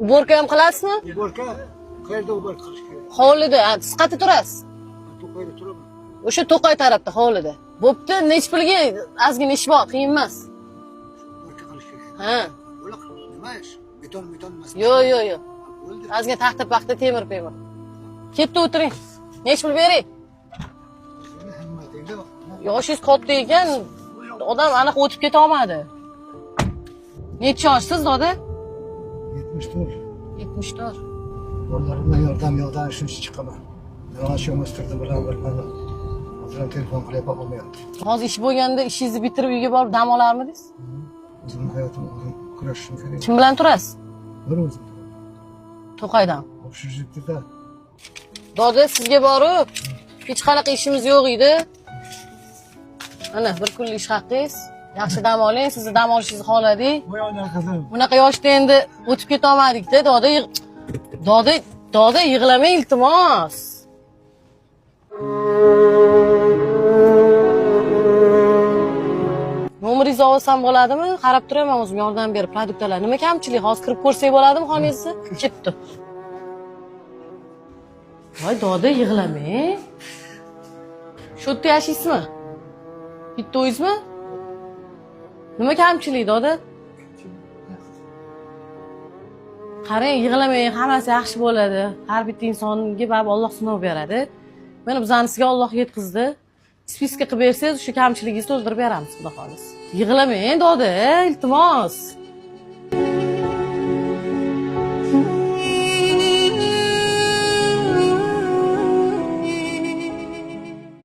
Uborka ham qilasizmi? Uborka qayerda uborka qilish kerak? Hovlida, siz qayerda turasiz? To'qayda turaman. O'sha To'qay tarafda, hovlida. Bo'pti, nech pulga ozgina ish bor, qiyin emas. Uborka qilish kerak. Ha. Bular nima ish? Beton emas. Yo'q. Ozgina taxta temir. Ketdi o'tiring. Nech pul bering? Himmatingda Yoshingiz katta ekan, odam aniq o'tib keta olmadi. Necha yoshsiz, doda? 74. 74. Bolarimdan yordam ishini chiqaman. Mana shu masturda bilan birman. Hozir telefon qilib olmayapti. Hozir ish bo'lganda ishingizni bitirib uyga borib dam olarmidingiz? O'zimni hayotimni o'zim kurashishim kerak. Kim bilan turasiz? Bir o'zim. To'qaydan. Общежитиеda. Doda sizga borib, hech qanaqa ishimiz yo'q edi. Mana bir kunlik ish haqqingiz. Yaxshi dam oling, sizni dam olishingizni xohladik. Voy ona qizim. Bunaqa yoshda endi o'tib keta olmadik-da, doda yig'lamang iltimos. Nomeringizni olsam bo'ladimi? Qarab turaman o'zim yordam berib, produktlar. Nima kamchilik? Hozir kirib ko'rsak bo'ladimi xoningizni? Ketdi. Voy, doda yig'lamang. Shu yerda yashaysizmi? Bitta o'yingizmi? Nima kamchilik, doda? Qarang, yig'lamang, hammasi yaxshi bo'ladi. Har bitta insonga baribir Alloh sinov beradi. Mana bizani sizga Alloh yetkazdi. Spiska qilib bersangiz, shu kamchiligingizni to'ldirib beramiz, xudo xolis. Yig'lamang, doda, iltimos.